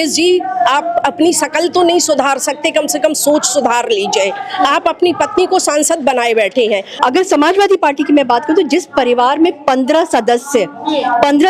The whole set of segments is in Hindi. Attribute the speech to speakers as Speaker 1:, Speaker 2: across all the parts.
Speaker 1: जी, आप अपनी शकल तो नहीं सुधार सकते, कम से कम सोच सुधार लीजिए। आप अपनी पत्नी को सांसद बनाए बैठे हैं।
Speaker 2: अगर समाजवादी पार्टी की मैं बात करूं तो जिस परिवार में 15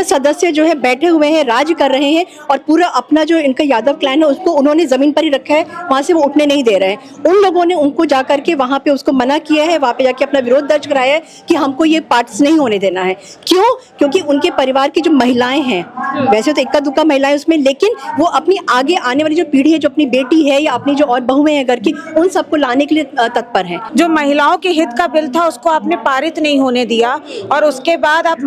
Speaker 2: सदस्य जो है बैठे हुए हैं, राज कर रहे हैं और पूरा अपना जो इनका यादव क्लैन है उसको उन्होंने जमीन पर ही रखा है, वहां से वो उठने नहीं दे रहे हैं। उन लोगों ने उनको जाकर के वहां पे उसको मना किया है, वहां पे जाके अपना विरोध दर्ज कराया है कि हमको ये पार्ट्स नहीं होने देना है। क्यों? क्योंकि उनके परिवार की जो महिलाएं हैं, वैसे तो इक्का दुक्का महिलाएं उसमें, लेकिन वो अपनी आगे आने वाली जो पीढ़ी है, जो अपनी बेटी है या अपनी जो और बहुएं हैं घर की, उन सबको लाने के लिए तत्पर हैं।
Speaker 3: जो महिलाओं के हित का बिल था उसको आपने पारित नहीं होने दिया और उसके बाद आप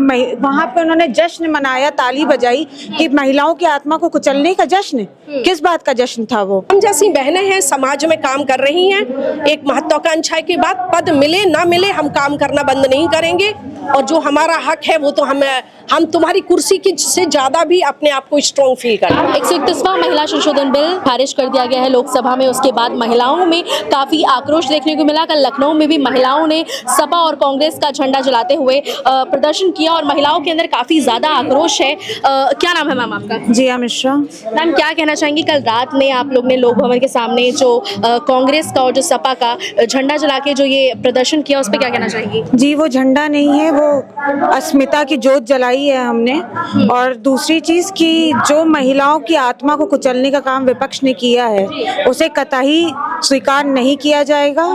Speaker 3: वहां पे उन्होंने जश्न मनाया, ताली बजाई कि महिलाओं की आत्मा को कुचलने का जश्न। किस बात का जश्न था वो?
Speaker 1: हम जैसी बहनें हैं, समाज में काम कर रही हैं, एक महत्वाकांक्षा के बाद पद मिले ना मिले हम काम करना बंद नहीं करेंगे और जो हमारा हक है वो तो हम तुम्हारी कुर्सी की से ज्यादा भी अपने आप को स्ट्रॉन्ग फील करते हैं।
Speaker 4: 131वां महिला संशोधन बिल खारिज कर दिया गया है लोकसभा में। उसके बाद महिलाओं में काफी आक्रोश देखने को मिला। कल लखनऊ में भी महिलाओं ने सपा और कांग्रेस का झंडा जलाते हुए प्रदर्शन किया और महिलाओं के अंदर काफी ज्यादा आक्रोश है। क्या नाम है मैम आपका?
Speaker 3: जिया मिश्रा।
Speaker 4: मैम, क्या कहना चाहेंगी, कल रात में आप लोग ने लोक भवन के सामने जो कांग्रेस का और जो सपा का झंडा जला के जो ये प्रदर्शन किया, उस पर क्या कहना चाहेंगी?
Speaker 3: जी, वो झंडा नहीं है, वो अस्मिता की जोत जलाई है हमने। और दूसरी चीज कि जो महिलाओं की आत्मा को कुचलने का काम विपक्ष ने किया है उसे कतई स्वीकार नहीं किया जाएगा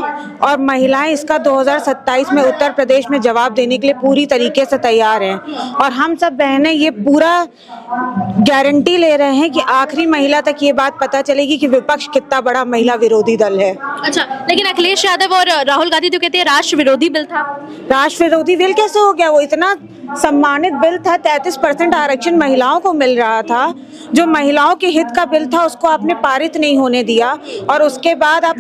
Speaker 3: और महिलाएं इसका 2027 में उत्तर प्रदेश में जवाब देने के लिए पूरी तरीके से तैयार हैं। और हम सब बहनें ये पूरा गारंटी ले रहे हैं कि आखिरी महिला तक ये बात पता चलेगी कि विपक्ष कितना बड़ा महिला विरोधी दल है।
Speaker 4: अच्छा, लेकिन अखिलेश यादव और राहुल गांधी तो कहते हैं राष्ट्र विरोधी बिल था।
Speaker 3: राष्ट्र विरोधी बिल कैसे हो गया? वो इतना सम्मानित बिल था, 33% आरक्षण महिलाओं को मिल रहा था। जो महिलाओं के हित का बिल था उसको आपने पारित नहीं होने दिया और उसके बाद आप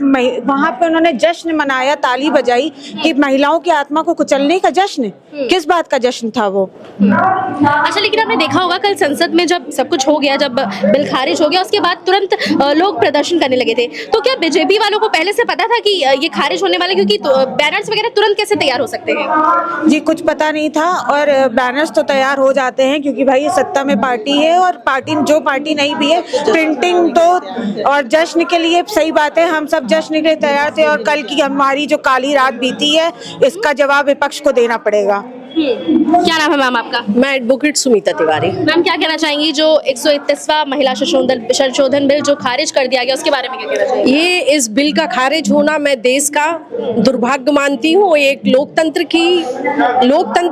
Speaker 3: वहां पे उन्होंने जश्न मनाया, ताली बजाई कि महिलाओं की आत्मा को कुचलने का जश्न। किस बात का जश्न था वो?
Speaker 4: अच्छा, लेकिन आपने देखा होगा कल संसद में जब सब कुछ हो गया, जब बिल खारिज हो गया, उसके बाद तुरंत लोग प्रदर्शन करने लगे थे। तो क्या बीजेपी वालों को पहले से पता था कि ये खारिज होने वाला, क्योंकि बैनर्स वगैरह तुरंत कैसे तैयार हो सकते हैं?
Speaker 3: जी, कुछ पता नहीं था और बैनर्स तो तैयार हो जाते हैं क्योंकि भाई ये सत्ता में पार्टी है और जो पार्टी नहीं भी है, प्रिंटिंग तो और जश्न के लिए सही बात है, हम सब जश्न के लिए तैयार थे और कल की हमारी जो काली रात बीती है इसका जवाब विपक्ष को देना पड़ेगा।
Speaker 4: क्या नाम है मैम आपका?
Speaker 1: मैं एडवोकेट सुमिता तिवारी।
Speaker 4: मैम, क्या कहना चाहेंगी, जो 131वां महिला संशोधन बिल जो खारिज कर दिया गया, उसके बारे में क्या कहना चाहेंगी?
Speaker 1: ये इस बिल का खारिज होना मैं देश का दुर्भाग्य मानती हूँ। एक लोकतंत्र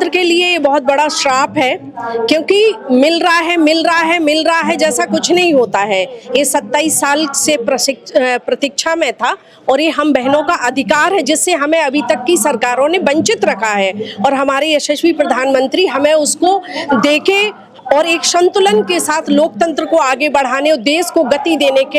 Speaker 1: के लिए ये बहुत बड़ा श्राप है क्योंकि मिल रहा है जैसा कुछ नहीं होता है। ये 27 साल से प्रतीक्षा में था और ये हम बहनों का अधिकार है जिससे हमें अभी तक की सरकारों ने वंचित रखा है और हमारे यशस्वी प्रधानमंत्री हमें उसको देके और एक संतुलन के साथ लोकतंत्र को आगे बढ़ाने और देश को गति देने के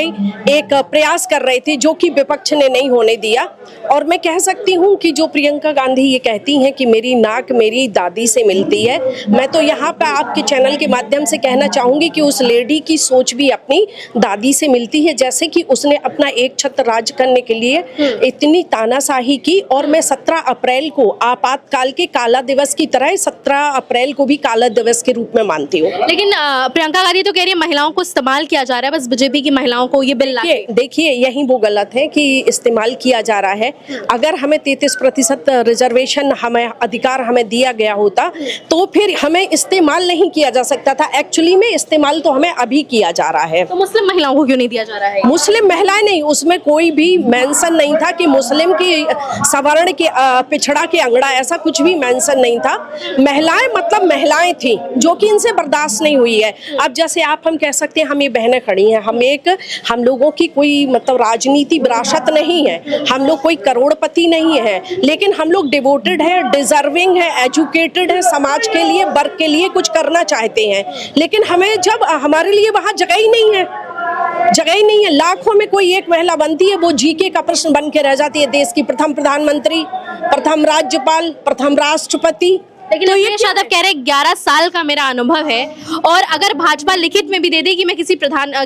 Speaker 1: एक प्रयास कर रहे थे जो कि विपक्ष ने नहीं होने दिया। और मैं कह सकती हूँ कि जो प्रियंका गांधी ये कहती हैं कि मेरी नाक मेरी दादी से मिलती है, मैं तो यहाँ पे आपके चैनल के माध्यम से कहना चाहूँगी कि उस लेडी की सोच भी अपनी दादी से मिलती है। जैसे कि उसने अपना एक छत्र राज करने के लिए इतनी तानाशाही की और मैं 17 अप्रैल को आपातकाल के काला दिवस की तरह 17 अप्रैल को भी काला दिवस के रूप में मानती।
Speaker 4: लेकिन प्रियंका गांधी तो कह रही है महिलाओं को इस्तेमाल किया जा रहा है, बस बीजेपी की महिलाओं को ये बिल
Speaker 1: देखिए यही वो गलत है कि इस्तेमाल किया जा रहा है। अगर हमें 33% रिजर्वेशन हमें अधिकार हमें दिया गया होता तो फिर हमें इस्तेमाल नहीं किया जा सकता था। एक्चुअली में इस्तेमाल तो हमें अभी किया जा रहा है।
Speaker 4: तो मुस्लिम महिलाओं को क्यों नहीं दिया जा रहा है?
Speaker 1: मुस्लिम महिलाएं नहीं, उसमें कोई भी मेंशन नहीं था कि मुस्लिम की सवर्ण के पिछड़ा के अंगड़ा, ऐसा कुछ भी मेंशन नहीं था। महिलाएं मतलब महिलाएं थी जो कि इनसे बर्दाश्त नहीं हुई है। अब जैसे हम कह सकते हैं हम ये बहनें खड़ी हैं, हम लोगों की कोई मतलब राजनीति विरासत नहीं है, हम लोग कोई करोड़पति नहीं है, लेकिन हम लोग डिवोटेड है, डिजर्विंग है, एजुकेटेड है, समाज के लिए वर्ग के लिए कुछ करना चाहते हैं। लेकिन हमें जब हमारे लिए वहाँ जगह ही नहीं है, लाखों में कोई एक महिला बनती है, वो जीके का प्रश्न बन के रह जाती है। देश की प्रथम प्रधानमंत्री, प्रथम राज्यपाल, प्रथम राष्ट्रपति,
Speaker 4: लेकिन अखिलेश यादव कह रहे 11 साल का मेरा अनुभव है और अगर भाजपा लिखित में भी दे दे कि मैं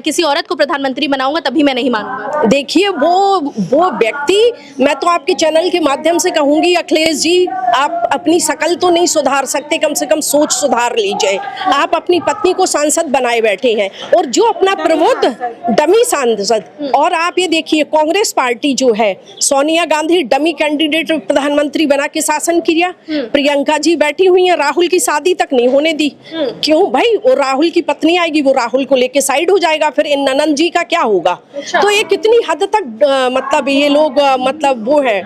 Speaker 4: किसी औरत को प्रधानमंत्री बनाऊंगा तभी मैं नहीं मानूंगा।
Speaker 1: देखिए वो व्यक्ति, मैं तो आपके चैनल के माध्यम से कहूंगी अखिलेश जी, आप अपनी शकल तो नहीं सुधार सकते, कम से कम सोच सुधार लीजिए। आप अपनी पत्नी को सांसद बनाए बैठे हैं और जो अपना प्रबुद्ध डमी सांसद, और आप ये देखिए कांग्रेस पार्टी जो है, सोनिया गांधी डमी कैंडिडेट प्रधानमंत्री बना के शासन किया, प्रियंका जी बैठी हुई है, राहुल की शादी तक नहीं होने दी। क्यों भाई? और राहुल की पत्नी आएगी, वो राहुल को लेके साइड हो जाएगा, फिर इन ननंद जी का क्या होगा? तो ये कितनी हद तक मतलब ये लोग मतलब वो है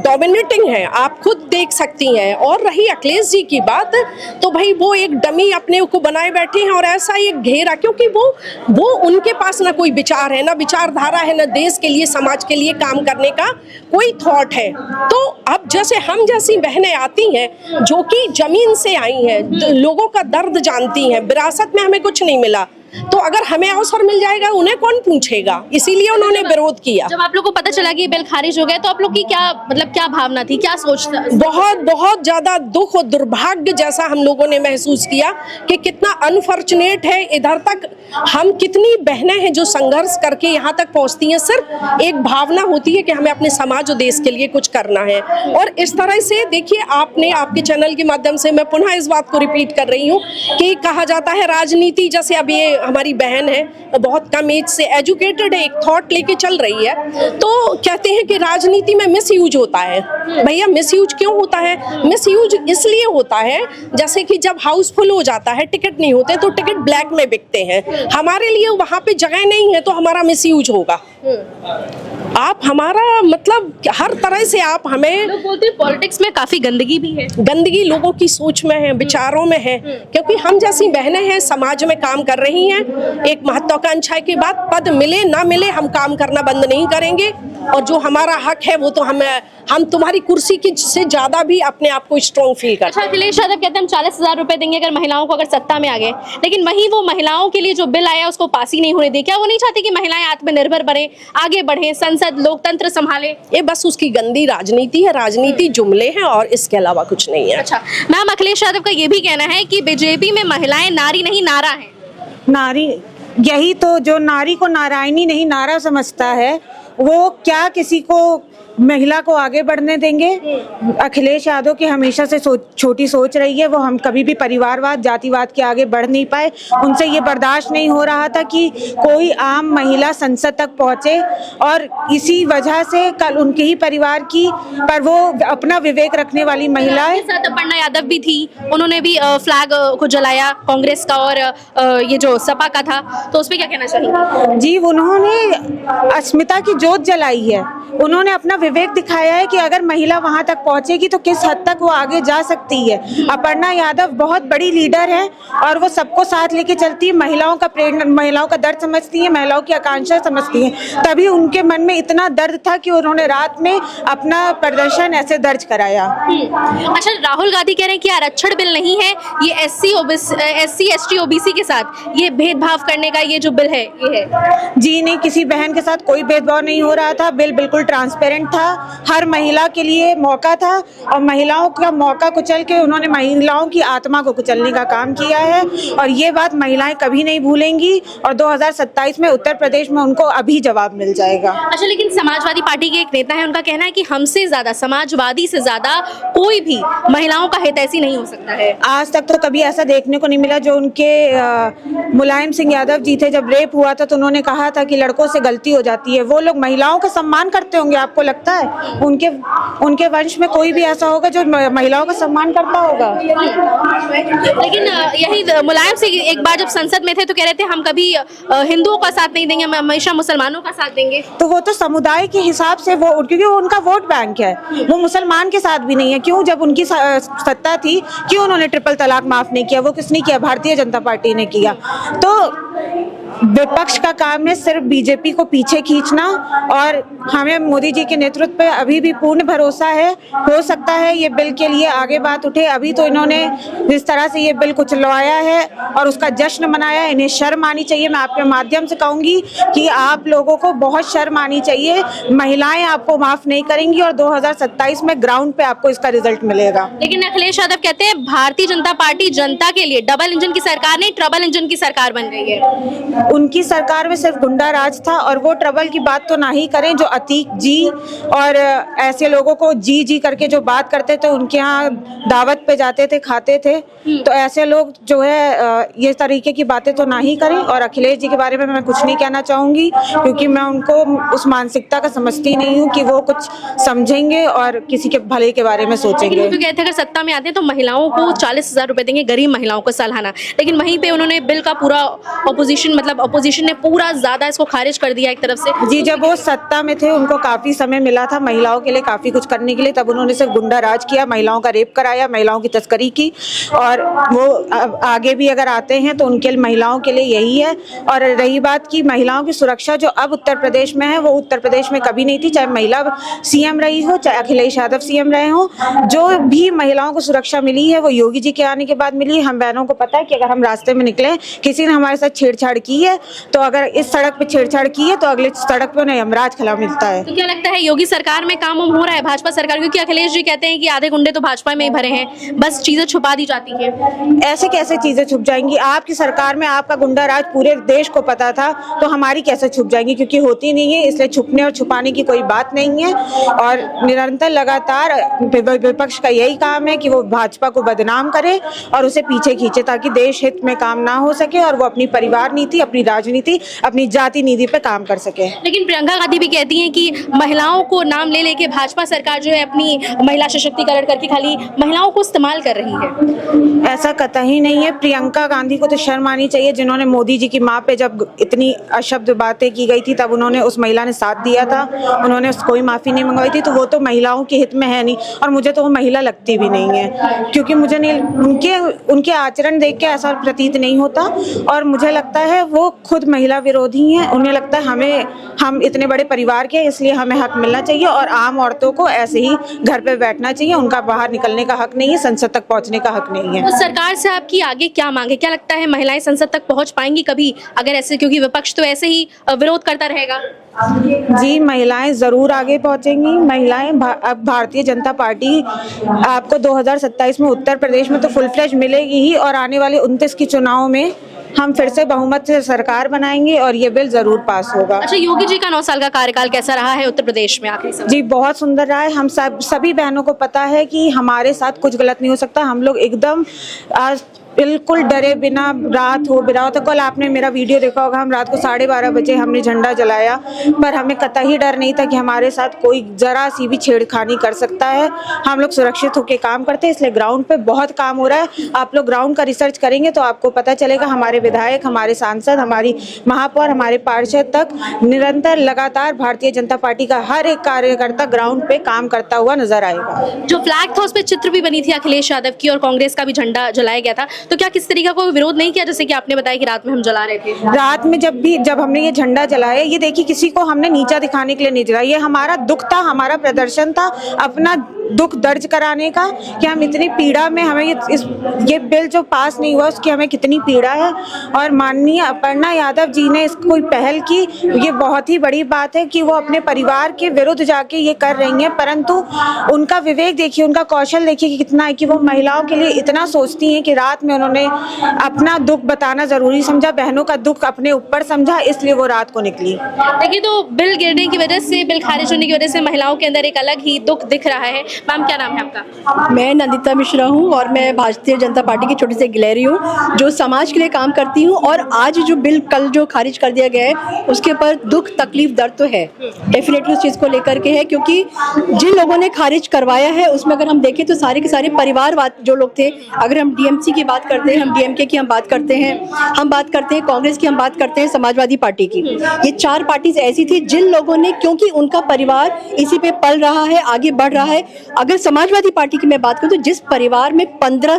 Speaker 1: डोमिनेटिंग है, आप खुद देख सकती हैं। और रही अखिलेश जी की बात, तो भाई वो एक डमी अपने को बनाए बैठे हैं और ऐसा एक घेरा, क्योंकि वो उनके पास ना कोई विचार है, ना विचारधारा है, ना देश के लिए समाज के लिए काम करने का कोई थॉट है। तो अब जैसे हम जैसी बहनें आती हैं जो कि जमीन से आई हैं, लोगों का दर्द जानती हैं, विरासत में हमें कुछ नहीं मिला, तो अगर हमें अवसर मिल जाएगा उन्हें कौन पूछेगा, इसीलिए उन्होंने विरोध किया।
Speaker 4: जब आप लोग को पता चला कि ये बिल खारिज हो गया तो आप लोग की क्या भावना थी, क्या सोच था?
Speaker 1: बहुत ज्यादा दुख और दुर्भाग्य जैसा हम लोगों ने महसूस किया कि कितना अनफॉर्चुनेट है, इधर तक हम कितनी बहनें हैं जो संघर्ष करके यहाँ तक पहुँचती हैं, सिर्फ एक भावना होती है कि हमें अपने समाज और देश के लिए कुछ करना है। और इस तरह से देखिए, आपने आपके चैनल के माध्यम से मैं पुनः इस बात को रिपीट कर रही हूँ कि कहा जाता है राजनीति, जैसे अब ये हमारी बहन है, बहुत कम एज से एजुकेटेड है, एक थॉट लेके चल रही है, तो कहते हैं कि राजनीति में मिसयूज होता है। भैया मिसयूज क्यों होता है? मिसयूज इसलिए होता है जैसे कि जब हाउसफुल हो जाता है, टिकट नहीं होते, तो टिकट ब्लैक में बिकते हैं, हमारे लिए वहां पे जगह नहीं है, तो हमारा मिसयूज होगा। आप हमारा मतलब हर तरह से आप हमें,
Speaker 4: लोग बोलते हैं पॉलिटिक्स में काफी गंदगी भी है,
Speaker 1: गंदगी लोगों की सोच में है, विचारों में है, क्योंकि हम जैसी बहनें हैं, समाज में काम कर रही हैं, एक महत्वाकांक्षा के बाद पद मिले ना मिले हम काम करना बंद नहीं करेंगे, और जो हमारा हक है वो तो हम तुम्हारी कुर्सी की से ज्यादा भी अपने आप को स्ट्रॉन्ग फील करते हैं।
Speaker 4: अच्छा, अखिलेश यादव कहते हैं हम 40,000 रुपए देंगे अगर महिलाओं को अगर सत्ता में आ गए, लेकिन वहीं वो महिलाओं के लिए जो बिल आया उसको पास ही नहीं होने दे। क्या वो नहीं चाहते कि महिलाएं आत्मनिर्भर बने, आगे बढ़े, संसद लोकतंत्र संभाले?
Speaker 1: ये बस उसकी गंदी राजनीति है, राजनीति जुमले हैं और इसके अलावा कुछ नहीं है।
Speaker 4: अच्छा मैम, अखिलेश यादव का ये भी कहना है कि बीजेपी में महिलाएं नारी नहीं नारा है।
Speaker 3: नारी, यही तो, जो नारी को नारायणी नहीं नारा समझता है, वो क्या किसी को महिला को आगे बढ़ने देंगे? अखिलेश यादव की हमेशा से छोटी सोच रही है, वो हम कभी भी परिवारवाद जातिवाद के आगे बढ़ नहीं पाए, उनसे ये बर्दाश्त नहीं हो रहा था कि कोई आम महिला संसद तक पहुंचे, और इसी वजह से कल उनके ही परिवार की, पर वो अपना विवेक रखने वाली महिला है।
Speaker 4: साथ अपर्णा यादव भी थी, उन्होंने भी फ्लैग को जलाया कांग्रेस का, और ये जो सपा का था, तो उस पर क्या कहना चाहिए?
Speaker 3: जी, उन्होंने अस्मिता की जोत जलाई है, उन्होंने अपना विवेक दिखाया है कि अगर महिला वहां तक पहुंचेगी तो किस हद तक वो आगे जा सकती है। अपर्णा यादव बहुत बड़ी लीडर है और वो सबको साथ लेके चलती है, महिलाओं का प्रेरणा, महिलाओं का दर्द समझती है, महिलाओं की आकांक्षा समझती है, तभी उनके मन में इतना दर्द था कि उन्होंने रात में अपना प्रदर्शन ऐसे दर्ज कराया।
Speaker 4: अच्छा, राहुल गांधी कह रहे हैं कि आरक्षण बिल नहीं है, ये SC ST OBC के साथ ये भेदभाव करने का ये जो बिल है ये है।
Speaker 3: जी नहीं, किसी बहन के साथ कोई भेदभाव नहीं हो रहा था, बिल बिल्कुल ट्रांसपेरेंट था, हर महिला के लिए मौका था, और महिलाओं का मौका कुचल के उन्होंने महिलाओं की आत्मा को कुचलने का काम किया है, और ये बात महिलाएं कभी नहीं भूलेंगी, और 2027 में उत्तर प्रदेश में उनको अभी जवाब मिल जाएगा।
Speaker 4: अच्छा, लेकिन समाजवादी पार्टी के एक नेता है, उनका कहना है कि हमसे ज्यादा, समाजवादी से ज्यादा कोई भी महिलाओं का हितैषी नहीं हो सकता है।
Speaker 3: आज तक तो कभी ऐसा देखने को नहीं मिला। जो उनके मुलायम सिंह यादव जी थे, जब रेप हुआ था तो उन्होंने कहा था कि लड़कों से गलती हो जाती है। वो लोग महिलाओं का सम्मान करते होंगे, आपको लगता है उनके वंश में कोई भी ऐसा होगा जो महिलाओं का सम्मान करता होगा?
Speaker 4: लेकिन यही मुलायम सिंह एक बार जब संसद में थे तो कह रहे थे हम कभी हिंदुओं का साथ नहीं देंगे, हम हमेशा मुसलमानों का साथ देंगे।
Speaker 3: तो वो तो समुदाय के हिसाब से वो, क्योंकि वो उनका वोट बैंक है, वो मुसलमान के साथ भी नहीं है। क्यों, जब उनकी सत्ता थी, क्यों उन्होंने ट्रिपल तलाक माफ नहीं किया? वो किसने किया? भारतीय जनता पार्टी ने किया। तो विपक्ष का काम है सिर्फ बीजेपी को पीछे खींचना, और हमें मोदी जी के नेतृत्व पे अभी भी पूर्ण भरोसा है। हो सकता है ये बिल के लिए आगे बात उठे। अभी तो इन्होंने जिस तरह से ये बिल कुचलवाया है और उसका जश्न मनाया, इन्हें शर्म आनी चाहिए। मैं आपके माध्यम से कहूंगी कि आप लोगों को बहुत शर्म आनी चाहिए। महिलाएं आपको माफ नहीं करेंगी और 2027 में ग्राउंड पे आपको इसका रिजल्ट मिलेगा।
Speaker 4: लेकिन अखिलेश यादव कहते हैं भारतीय जनता पार्टी जनता के लिए डबल इंजन की सरकार नहीं, ट्रबल इंजन की सरकार बन गई है।
Speaker 3: उनकी सरकार में सिर्फ गुंडा राज था, और वो ट्रबल की बात तो ना ही करें। जो अतीक जी और ऐसे लोगों को जी जी करके जो बात करते थे, उनके यहाँ दावत पे जाते थे, खाते थे, तो ऐसे लोग जो है ये तरीके की बातें तो ना ही करें। और अखिलेश जी के बारे में मैं कुछ नहीं कहना चाहूंगी, क्योंकि मैं उनको उस मानसिकता का समझती नहीं हूँ कि वो कुछ समझेंगे और किसी के भले के बारे में सोचेंगे।
Speaker 4: तो कहते हैं अगर सत्ता में आते हैं तो महिलाओं को 40,000 रुपए देंगे, गरीब महिलाओं को सालाना। लेकिन वहीं पे उन्होंने बिल का पूरा अपोजिशन ने पूरा ज्यादा इसको खारिज कर दिया एक तरफ से।
Speaker 3: जी, जब वो सत्ता में थे उनको काफी समय मिला था महिलाओं के लिए काफी कुछ करने के लिए, तब उन्होंने सिर्फ गुंडा राज किया, महिलाओं का रेप कराया, महिलाओं की तस्करी की। और वो आगे भी अगर आते हैं तो उनके महिलाओं के लिए यही है। और रही बात की महिलाओं की सुरक्षा जो अब उत्तर प्रदेश में है, वो उत्तर प्रदेश में कभी नहीं थी। चाहे महिला सीएम रही हो, चाहे अखिलेश यादव सीएम रहे हो, जो भी महिलाओं को सुरक्षा मिली है वो योगी जी के आने के बाद मिली है। हम बहनों को पता है कि अगर हम रास्ते में निकले, किसी ने हमारे साथ छेड़छाड़ की है, तो अगर इस सड़क पे छेड़छाड़ की है तो अगले सड़क पे उन्हें यमराज खिला मिलता है।
Speaker 4: तो क्या लगता है योगी सरकार में काम हो रहा है भाजपा सरकार, क्योंकि अखिलेश जी कहते हैं कि आधे गुंडे तो भाजपा में ही भरे हैं, बस चीजें छुपा दी जाती है।
Speaker 3: ऐसे कैसे चीजें छुप जाएंगी? आपकी सरकार में आपका गुंडा राज पूरे देश को पता था, तो हमारी कैसे छुप जाएंगी? क्योंकि होती नहीं है, इसलिए छुपने और छुपाने की कोई बात नहीं है। और निरंतर लगातार विपक्ष का यही काम है कि वो भाजपा को बदनाम करे और उसे पीछे खींचे, ताकि देश हित में काम ना हो सके और वो अपनी परिवार नीति, अपनी राजनीति, अपनी जाति नीति पे काम कर सके।
Speaker 4: लेकिन प्रियंका गांधी भी कहती हैं कि महिलाओं को नाम ले लेके भाजपा सरकार जो है अपनी महिला सशक्तिकरण करके खाली महिलाओं को इस्तेमाल कर रही है।
Speaker 3: ऐसा कतई नहीं है। प्रियंका गांधी को तो शर्म आनी चाहिए, जिन्होंने मोदी जी की माँ पे जब इतनी अशब्द बातें की गई थी, तब उन्होंने उस महिला ने साथ दिया था, उन्होंने कोई माफी नहीं मंगवाई थी। तो वो तो महिलाओं के हित में है नहीं, और मुझे तो वो महिला लगती भी नहीं है, क्योंकि मुझे नहीं उनके आचरण देख के ऐसा प्रतीत नहीं होता। और मुझे लगता है वो खुद महिला विरोधी हैं। उन्हें लगता है हम इतने बड़े परिवार के, इसलिए हमें हक मिलना चाहिए, और आम औरतों को ऐसे ही घर पे बैठना चाहिए। उनका बाहर निकलने का हक नहीं है, संसद तक पहुंचने का हक नहीं है।
Speaker 4: तो सरकार से आपकी आगे क्या मांगे? क्या लगता है महिलाएं संसद तक पहुंच पाएंगी कभी अगर ऐसे, क्योंकि विपक्ष तो ऐसे ही विरोध करता रहेगा?
Speaker 3: जी, महिलाएं जरूर आगे पहुंचेंगी। महिलाएं अब भारतीय जनता पार्टी आपको 2027 में उत्तर प्रदेश में तो फुल फ्लेज मिलेगी ही, और आने वाले 29 के चुनाव में हम फिर से बहुमत से सरकार बनाएंगे और ये बिल जरूर पास होगा।
Speaker 4: अच्छा, योगी जी का 9 साल का कार्यकाल कैसा रहा है उत्तर प्रदेश में आखिरी समय?
Speaker 3: जी, बहुत सुंदर रहा है। हम सभी बहनों को पता है कि हमारे साथ कुछ गलत नहीं हो सकता। हम लोग एकदम आज बिल्कुल डरे बिना रात हो बिरात। कल आपने मेरा वीडियो देखा होगा, हम रात को 12:30 बजे हमने झंडा जलाया, पर हमें कतई डर नहीं था कि हमारे साथ कोई जरा सी भी छेड़खानी कर सकता है। हम लोग सुरक्षित होकर काम करते हैं, इसलिए ग्राउंड पे बहुत काम हो रहा है। आप लोग ग्राउंड का रिसर्च करेंगे तो आपको पता चलेगा। हमारे विधायक, हमारे सांसद, हमारी महापौर, हमारे पार्षद तक निरंतर लगातार भारतीय जनता पार्टी का हर एक कार्यकर्ता ग्राउंड पे काम करता हुआ नजर आएगा।
Speaker 4: जो फ्लैग था उस पर चित्र भी बनी थी अखिलेश यादव की, और कांग्रेस का भी झंडा जलाया गया था। तो क्या किस तरीके का विरोध नहीं किया, जैसे कि आपने बताया कि रात में हम जला रहे थे?
Speaker 3: रात में जब हमने ये झंडा जलाया, ये देखिए, किसी को हमने नीचा दिखाने के लिए नहीं जलाया। ये हमारा दुख था, हमारा प्रदर्शन था, अपना दुख दर्ज कराने का कि हम इतनी पीड़ा में, हमें ये बिल जो पास नहीं हुआ उसकी हमें कितनी पीड़ा है। और माननीय अपर्णा यादव जी ने इसको पहल की, ये बहुत ही बड़ी बात है कि वो अपने परिवार के विरुद्ध जाके ये कर रही हैं। परंतु उनका विवेक देखिए, उनका कौशल देखिए कि कितना है, कि वो महिलाओं के लिए इतना सोचती हैं कि रात में उन्होंने अपना दुख बताना जरूरी समझा, बहनों का दुख अपने ऊपर समझा, इसलिए वो रात को निकली।
Speaker 4: देखिए, तो बिल गिरने की वजह से, बिल खारिज होने की वजह से महिलाओं के अंदर एक अलग ही दुख दिख रहा है। मैम, क्या नाम है आपका?
Speaker 2: मैं नंदिता मिश्रा हूँ और मैं भारतीय जनता पार्टी की छोटी सी गिलहरी हूँ, जो समाज के लिए काम करती हूँ। और आज जो बिल कल जो खारिज कर दिया गया है, उसके ऊपर दुख, तकलीफ, दर्द तो है डेफिनेटली, उस चीज़ को लेकर के है। क्योंकि जिन लोगों ने खारिज करवाया है उसमें अगर हम देखें तो सारे के सारे परिवारवाद जो लोग थे, अगर हम डीएमसी की बात करते हैं, हम डीएमके की हम बात करते हैं, कांग्रेस की हम बात करते हैं, समाजवादी पार्टी की, ये 4 पार्टीज ऐसी थी जिन लोगों ने, क्योंकि उनका परिवार इसी पे पल रहा है, आगे बढ़ रहा है, अगर समाजवादी पार्टी की मैं बात करूं तो जिस परिवार में 15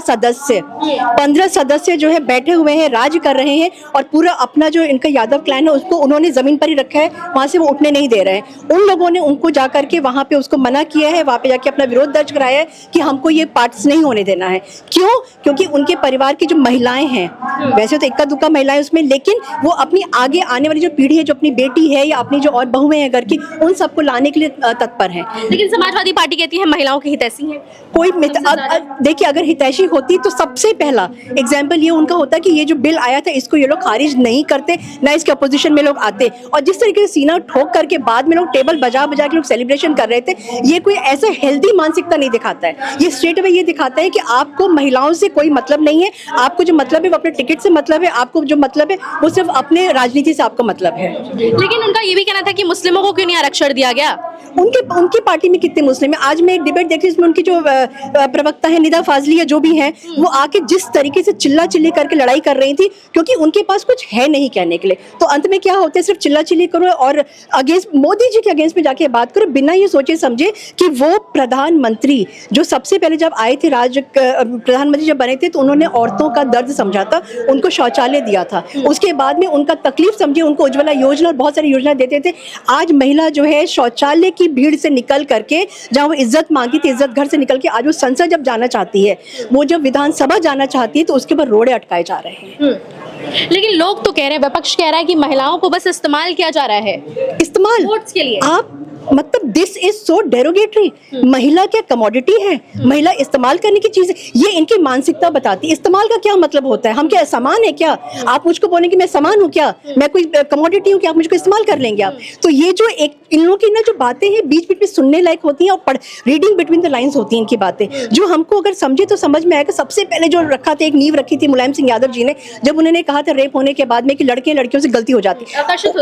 Speaker 2: सदस्य जो है बैठे हुए हैं, राज कर रहे हैं और पूरा अपना जो इनका यादव क्लैन है उसको उन्होंने जमीन पर ही रखा है, वहां से वो उठने नहीं दे रहे हैं। उन लोगों ने उनको जाकर के वहां पे उसको मना किया है, वहां पे जाके अपना विरोध दर्ज कराया है कि हमको ये पार्ट्स नहीं होने देना है। क्यों? क्योंकि उनके परिवार की जो महिलाएं हैं, वैसे तो इक्का दुक्का महिलाएं उसमें, लेकिन वो अपनी आगे आने वाली जो पीढ़ी है, जो अपनी बेटी है या अपनी जो और बहुएं हैं घर की, उन सबको लाने के लिए तत्पर है।
Speaker 4: लेकिन समाजवादी पार्टी कहती है महिलाओं की हितैषी है।
Speaker 2: कोई देखिए, अगर हितैषी होती तो सबसे पहला एग्जाम्पल ये उनका होता कि ये जो बिल आया था इसको ये लोग खारिज नहीं करते, ना इसके अपोजिशन में लोग आते। और जिस तरीके से सीना ठोक करके बाद में लोग टेबल बजा बजा के लोग सेलिब्रेशन कर रहे थे, ये कोई ऐसा हेल्दी मानसिकता नहीं दिखाता है। ये स्ट्रेट अवे ये दिखाता है कि आपको महिलाओं से कोई मतलब नहीं है, आपको जो मतलब है वो अपने टिकट से मतलब है, आपको जो मतलब है वो सिर्फ अपने राजनीति से आपको मतलब है।
Speaker 4: लेकिन उनका ये भी कहना था कि मुस्लिमों को क्यों नहीं आरक्षण दिया गया।
Speaker 2: उनकी पार्टी में कितने मुस्लिम है? आज मैं एक डिबेट देखी, इसमें उनकी जो प्रवक्ता है निदा फाजली जो भी है, वो आके जिस तरीके से चिल्ला चिल्ली करके लड़ाई कर रही थी, क्योंकि उनके पास कुछ है नहीं कहने के लिए। तो अंत में क्या होता है, सिर्फ चिल्ला चिल्ली करो और अगेंस्ट मोदी जी के अगेंस्ट में जाके बात करो, बिना ये सोचे समझे कि वो प्रधानमंत्री जो सबसे पहले जब आए थे, प्रधानमंत्री जब बने थे तो उन्होंने औरतों का दर्द समझा था, उनको शौचालय दिया था, उसके बाद में उनका तकलीफ समझे, उनको उज्ज्वला योजना और बहुत सारी योजना देते थे। आज महिला जो है शौचालय की भीड़ से निकल करके, जहां वो इज्जत मांगती थी, इज्जत घर से निकल के आज वो संसद जब जाना चाहती है, वो जब विधानसभा जाना चाहती है, तो उसके ऊपर रोड़े अटकाए जा रहे हैं।
Speaker 4: लेकिन लोग तो कह रहे हैं, विपक्ष कह रहा है कि महिलाओं को बस इस्तेमाल किया जा रहा है,
Speaker 2: इस्तेमाल
Speaker 4: वोट्स के लिए।
Speaker 2: आप मतलब दिस इज सो डेरोगेटरी। महिला क्या कमोडिटी है? महिला इस्तेमाल करने की चीज है, ये इनकी मानसिकता बताती है। इस्तेमाल का क्या मतलब होता है? हम क्या सामान है क्या? आप मुझको बोलें कि मैं सामान हूँ क्या, मैं कोई कमोडिटी हूँ क्या, आप मुझको इस्तेमाल कर लेंगे आप? तो ये जो एक इन लोगों की ना जो बातें हैं बीच बीच में सुनने लायक होती हैं और रीडिंग बिटवीन द लाइंस होती हैं इनकी बातें, जो हमको अगर समझे तो समझ में आएगा। सबसे पहले जो रखा था, एक नींव रखी थी मुलायम सिंह यादव जी ने, जब उन्होंने कहा था रेप होने के बाद में कि लड़के लड़कियों से गलती हो जाती है,
Speaker 4: आकर्षित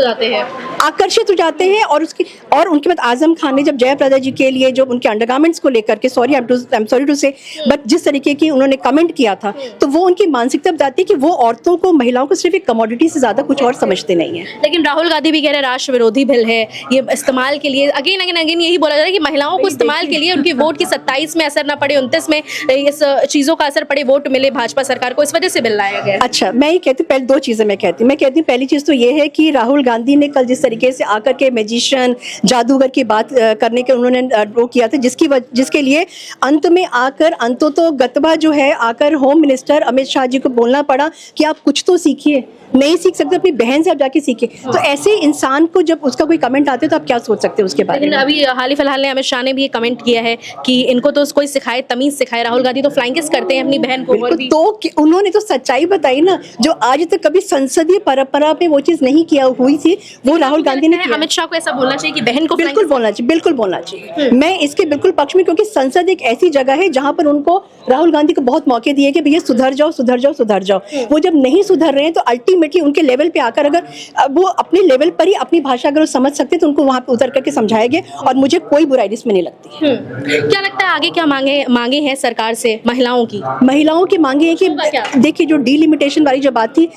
Speaker 4: हो जाते हैं।
Speaker 2: और उनके बाद आजम खान ने जब जयप्रदा जी के लिए जो उनके अंडरगारमेंट्स को लेकर के, आई एम सॉरी टू से, बट जिस तरीके की उन्होंने कमेंट किया था, तो वो उनकी मानसिकता बताती है कि वो औरतों को, महिलाओं को सिर्फ एक कमोडिटी से ज्यादा कुछ और समझते नहीं है।
Speaker 4: लेकिन राहुल गांधी भी कह रहे हैं राष्ट्र विरोधी बिल है ये, इस्तेमाल के लिए अगेन यही बोला जा रहा है कि महिलाओं को इस्तेमाल के लिए उनके वोट की 27 में असर ना पड़े, 29 में इस चीजों का असर पड़े, वोट मिले भाजपा सरकार को, इस वजह से बिल लाया गया।
Speaker 2: अच्छा, मैं ये कहती हूँ, पहले दो चीजें मैं कहती हूँ। पहली चीज तो ये है कि राहुल गांधी ने कल जिस तरीके से आकर के मैजिशियन, जादूगर की बात करने के उन्होंने वो किया था, जिसके लिए अंत में आकर अंततः गतवा जो है आकर होम मिनिस्टर अमित शाह जी को बोलना पड़ा कि आप कुछ तो सीखिए, नहीं सीख सकते अपनी बहन से आप जाके सीखिए। तो ऐसे इंसान को जब उसका कोई कमेंट आते तो आप क्या सोच सकते हो उसके बारे में?
Speaker 4: अभी हाल ही फिलहाल ने अमित शाह ने भी ये कमेंट किया है कि इनको तो कोई सिखाए, तमीज सिखाए। राहुल गांधी तो फ्लाइंग किस करते हैं अपनी बहन को।
Speaker 2: तो उन्होंने तो सच्चाई बताई ना, जो आज तक कभी संसदीय परंपरा में वो चीज नहीं किया हुई थी, वो राहुल गांधी ने किया।
Speaker 4: अमित शाह को ऐसा बोलना चाहिए कि बहन को
Speaker 2: बिल्कुल बोलना चाहिए, बिल्कुल बोलना चाहिए। मैं इसके बिल्कुल पक्ष में, क्योंकि संसद एक ऐसी जगह है जहां पर उनको राहुल गांधी को बहुत मौके दिए कि भैया सुधर जाओ, सुधर जाओ, सुधर जाओ। वो जब नहीं सुधर रहे हैं तो अल्टीमेटली उनके लेवल पे आकर अगर वो अपने लेवल पर ही अपनी भाषा अगर वो समझ सकते तो उनको वहां पे उतर करके समझाएंगे, और मुझे कोई बुराई इसमें नहीं लगती।
Speaker 4: क्या लगता है आगे क्या मांगे हैं सरकार से महिलाओं की?
Speaker 2: महिलाओं की मांगे है कि देखिए, जो डीलिमिटेशन वाली जो बात थी,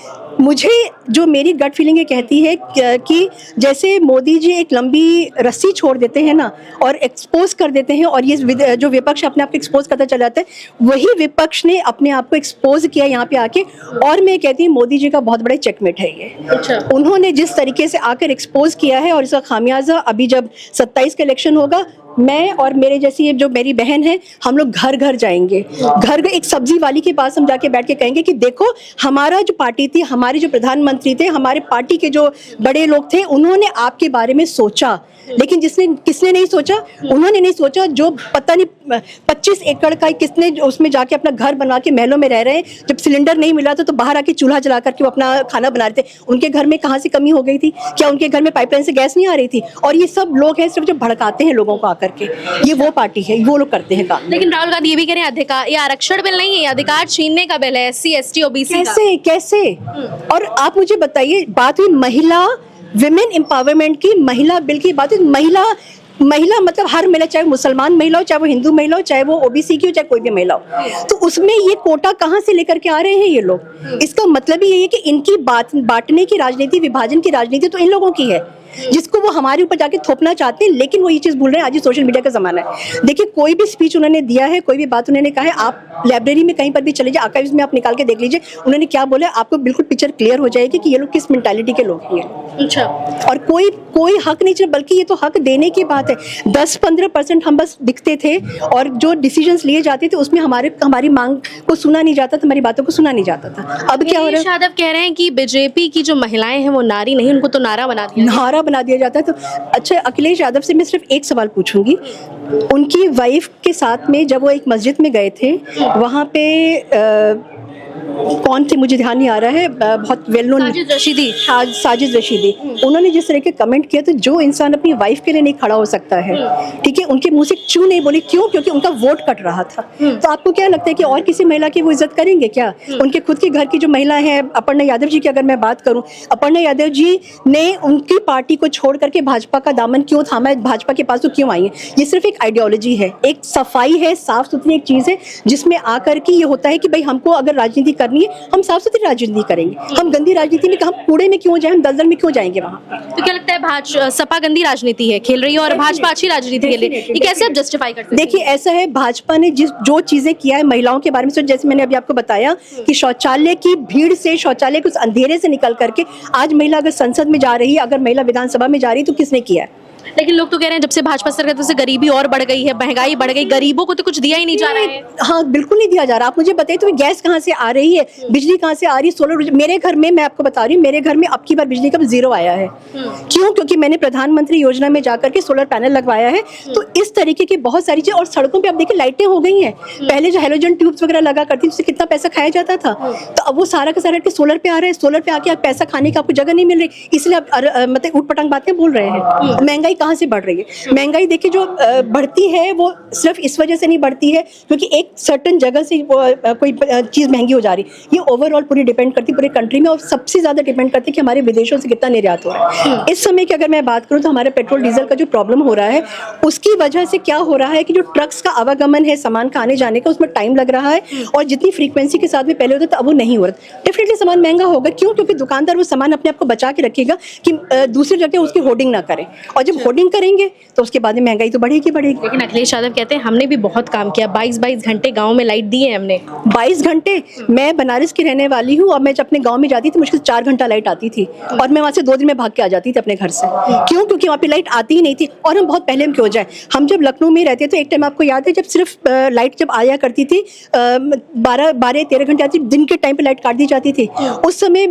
Speaker 2: मुझे जो मेरी गट फीलिंग ये कहती है कि जैसे मोदी जी एक लंबी रस्सी छोड़ देते हैं ना और एक्सपोज कर देते हैं, और ये जो विपक्ष अपने आप को एक्सपोज करता चला जाता है, वही विपक्ष ने अपने आप को एक्सपोज किया यहाँ पे आके। और मैं कहती हूँ मोदी जी का बहुत बड़ा चेकमेट है ये।
Speaker 4: अच्छा। उन्होंने
Speaker 2: जिस तरीके से आकर एक्सपोज किया है, और इसका खामियाजा अभी जब 27 का इलेक्शन होगा, मैं और मेरे जैसी जो मेरी बहन है, हम लोग घर घर जाएंगे, घर एक सब्जी वाली के पास हम जाके बैठ के कहेंगे कि देखो, हमारा जो पार्टी थी, हमारे जो प्रधानमंत्री थे, हमारे पार्टी के जो बड़े लोग थे, उन्होंने आपके बारे में सोचा, लेकिन किसने नहीं सोचा? उन्होंने नहीं सोचा। जो पता नहीं 25 एकड़ का किसने उसमें जाके अपना घर बना के महलों में रह रहे हैं, जब सिलेंडर नहीं मिला था तो बाहर आके चूल्हा जला करके वो अपना खाना बना रहे थे। उनके घर में कहाँ से कमी हो गई थी? क्या उनके घर में पाइपलाइन से गैस नहीं आ रही थी? और ये सब लोग हैं सिर्फ जो भड़काते हैं लोगों को आकर के, ये वो पार्टी है, वो लोग करते हैं काम।
Speaker 4: लेकिन राहुल गांधी ये भी कह रहे हैं अधिकार, ये आरक्षण बिल नहीं है, अधिकार छीनने का बिल है, SC ST OBC का।
Speaker 2: कैसे? और आप मुझे बताइए, बात हुई महिला विमेन एम्पावरमेंट की, महिला बिल की बात हुई। महिला मतलब हर महिला, चाहे मुसलमान महिला हो, चाहे वो हिंदू महिला हो, चाहे वो OBC की हो, चाहे कोई भी महिला हो, तो उसमें ये कोटा कहाँ से लेकर के आ रहे हैं ये लोग? इसका मतलब ही ये है कि इनकी बांटने की राजनीति, विभाजन की राजनीति तो इन लोगों की है। जिसको वो हमारे ऊपर जाके थोपना चाहते हैं, लेकिन वो ये चीज़ भूल रहे हैं आज ये सोशल मीडिया का ज़माना है। देखिए कोई भी स्पीच उन्होंने दिया है, कोई भी बात उन्होंने कहा है, आप लाइब्रेरी में कहीं पर भी चले जाए, आर्काइव्स में आप निकाल के देख लीजिए उन्होंने क्या बोला, आपको बिल्कुल पिक्चर क्लियर हो जाएगी कि ये लोग किस मेंटालिटी के लोग हैं।
Speaker 4: अच्छा,
Speaker 2: और कोई हक नहीं चाहिए, बल्कि ये तो हक देने की बात है। 10-15% हम बस दिखते थे और जो डिसीजंस लिए जाते थे उसमें हमारी मांग को सुना नहीं जाता था, हमारी बातों को सुना नहीं जाता था। अब क्या हो रहा है,
Speaker 4: यादव कह रहे हैं कि बीजेपी की जो महिलाएं हैं वो नारी नहीं, उनको तो नारा बना दिया।
Speaker 2: नारा बना दिया जाता है। तो अच्छा, अखिलेश यादव से मैं सिर्फ एक सवाल पूछूंगी, उनकी वाइफ के साथ में जब वो एक मस्जिद में गए थे, वहाँ पे कौन थी मुझे ध्यान नहीं आ रहा है, बहुत वेल नोन, साजिद रशीदी, उन्होंने जिस तरह के कमेंट किया, तो जो इंसान अपनी वाइफ के लिए नहीं खड़ा हो सकता है, ठीक है, उनके मुंह से क्यों नहीं बोली, क्यों? क्योंकि उनका वोट कट रहा था। तो आपको क्या लगता है कि और किसी महिला की वो इज्जत करेंगे क्या? उनके खुद के घर की जो महिला है, अपर्णा यादव जी की अगर मैं बात करूं, अपर्णा यादव जी ने उनकी पार्टी को छोड़ करके भाजपा का दामन क्यों थामा, भाजपा के पास तो क्यों आई है? ये सिर्फ एक आइडियोलॉजी है, एक सफाई है, साफ सुथरी एक चीज है, जिसमें आकर के ये होता है कि भाई हमको अगर राजनीति करनी है, हम साफ सुथरी राजनीति करेंगे, हम गंदी राजनीति में, हम कूड़े में क्यों जाए, हम दलदल में क्यों जाएंगे वहाँ?
Speaker 4: तो क्या लगता है सपा गंदी राजनीति है खेल रही है और भाजपा अच्छी राजनीति के लिए, ये कैसे आप जस्टिफाई करते हैं?
Speaker 2: देखिए ऐसा है, भाजपा ने जो चीजें किया है महिलाओं के बारे में, जैसे मैंने अभी आपको बताया कि शौचालय की भीड़ से, शौचालय के उस अंधेरे से निकल करके आज महिला अगर संसद में जा रही है, अगर महिला विधानसभा में जा रही है, तो किसने किया है?
Speaker 4: लेकिन लोग तो कह रहे हैं जब से भाजपा सरकार तब से गरीबी और बढ़ गई है, महंगाई बढ़ गई, गरीबों को तो कुछ दिया ही नहीं जा रहा है।
Speaker 2: हाँ बिल्कुल नहीं दिया जा रहा। आप मुझे बताइए तो गैस कहाँ से आ रही है, बिजली कहाँ से आ रही है, सोलर, मेरे घर में, मैं आपको बता रही हूँ, मेरे घर में अब की बार बिजली का 0 आया है। क्यों? क्योंकि मैंने प्रधानमंत्री योजना में जाकर के सोलर पैनल लगवाया है। तो इस तरीके की बहुत सारी चीजें, और सड़कों पे आप देखिए लाइटें हो गई हैं। पहले जो हैलोजन ट्यूब्स वगैरह लगा करती थी उससे कितना पैसा खाया जाता था, तो अब वो सारा का सारा सोलर पे आ रहा है। सोलर पे आके आप पैसा खाने की आपको जगह नहीं मिल रही, इसलिए आप मतलब उठ पटांग बातें बोल रहे हैं। महंगाई कहाँ से बढ़ रही है? महंगाई देखिए जो बढ़ती है वो सिर्फ इस वजह से नहीं बढ़ती है क्योंकि एक सर्टेन जगह से कोई चीज़ महंगी हो जा रही है। ये ओवरऑल पूरी डिपेंड करती है पूरे कंट्री में, और सबसे ज़्यादा डिपेंड करती है कि हमारे विदेशों से कितना निर्यात हो रहा है। इस समय की अगर मैं बात करूँ तो हमारे पेट्रोल डीजल का जो प्रॉब्लम हो रहा है उसकी वजह से क्या हो रहा है कि जो ट्रक्स का आवागमन है, सामान का आने जाने का, उसमें टाइम लग रहा है, और जितनी फ्रीक्वेंसी के साथ में पहले होता था अब वो नहीं हो रहा। डेफिनेटली सामान महंगा होगा। क्यों? क्योंकि दुकानदार वो सामान अपने आप को बचा के रखेगा कि दूसरी जगह उसकी होर्डिंग ना करें, और जब होर्डिंग करेंगे तो उसके बाद में महंगाई तो बढ़ेगी।
Speaker 4: लेकिन अखिलेश यादव कहते हैं हमने भी बहुत काम किया, 22-22 घंटे गांव में लाइट दी है हमने।
Speaker 2: 22 घंटे? मैं बनारस की रहने वाली हूँ, और मैं जब अपने गांव में जाती थी मुश्किल 4 घंटा लाइट आती थी, और मैं वहाँ से 2 दिन में भाग के आ जाती थी अपने घर से। क्यों? क्योंकि वहाँ पे लाइट आती ही नहीं थी। और हम बहुत पहले हम क्यों जाए, हम जब लखनऊ में रहते थे, एक टाइम आपको याद है जब सिर्फ लाइट जब आया करती थी 12-13 घंटे आती, दिन के टाइम पे लाइट काट दी जाती थी। उस समय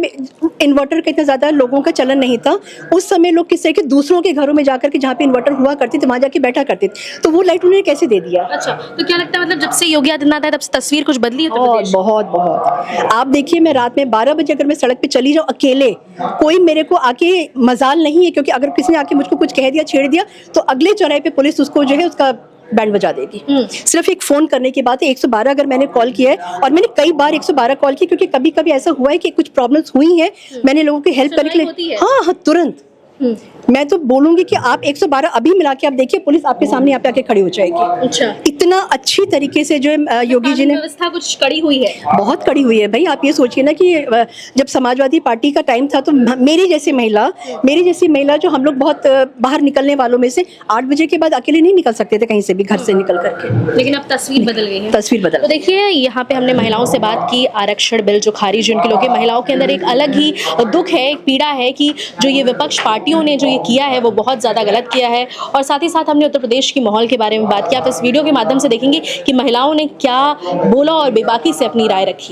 Speaker 2: इन्वर्टर का इतना ज्यादा लोगों का चलन नहीं था। उस समय लोग किस तरह के दूसरों के घरों में जाकर के, जहाँ पे इन्वर्टर हुआ करते थे, वहाँ जाके बैठा करते थे, तो वो लाइट उन्होंने कैसे दे दिया?
Speaker 4: अच्छा, तो क्या लगता है मतलब जब से योगी आदित्यनाथ आए तब से तस्वीर कुछ बदली है?
Speaker 2: बहुत। आप देखिए मैं रात में 12 बजे अगर मैं सड़क पे चली जाऊँ अकेले, कोई मेरे को आके मजाल नहीं है, क्योंकि अगर किसी ने आके मुझको कुछ कह दिया, छेड़ दिया, तो अगले चौराहे पे पुलिस उसको जो है उसका बैंड बजा देगी। सिर्फ एक फोन करने की बात है। 112 अगर मैंने कॉल किया है, और मैंने कई बार 112 कॉल की, क्योंकि कभी कभी ऐसा हुआ है कि कुछ प्रॉब्लम्स हुई है, मैंने लोगों की हेल्प करने के लिए, हाँ तुरंत। मैं तो बोलूंगी कि आप 112 अभी मिला के आप देखिए, पुलिस आपके सामने यहाँ पे आके खड़ी हो जाएगी। अच्छा, इतना अच्छी तरीके से जो योगी जी ने
Speaker 4: व्यवस्था कुछ कड़ी हुई है,
Speaker 2: बहुत कड़ी हुई है भाई। आप ये सोचिए ना कि जब समाजवादी पार्टी का टाइम था तो मेरी जैसी महिला जो हम लोग बहुत बाहर निकलने वालों में से 8 बजे के बाद अकेले नहीं निकल सकते थे कहीं से भी, घर से निकल करके।
Speaker 4: लेकिन अब तस्वीर बदल गई है,
Speaker 2: तस्वीर बदल।
Speaker 4: तो देखिए यहाँ पे हमने महिलाओं से बात की, आरक्षण बिल जो खारिज उनके लोग, महिलाओं के अंदर एक अलग ही दुख है, एक पीड़ा है कि जो ये विपक्ष पार्टियों ने जो ये किया है वो बहुत ज़्यादा गलत किया है। और साथ ही साथ हमने उत्तर प्रदेश की माहौल के बारे में बात की। आप इस वीडियो के माध्यम से देखेंगे कि महिलाओं ने क्या बोला और बेबाकी से अपनी राय रखी।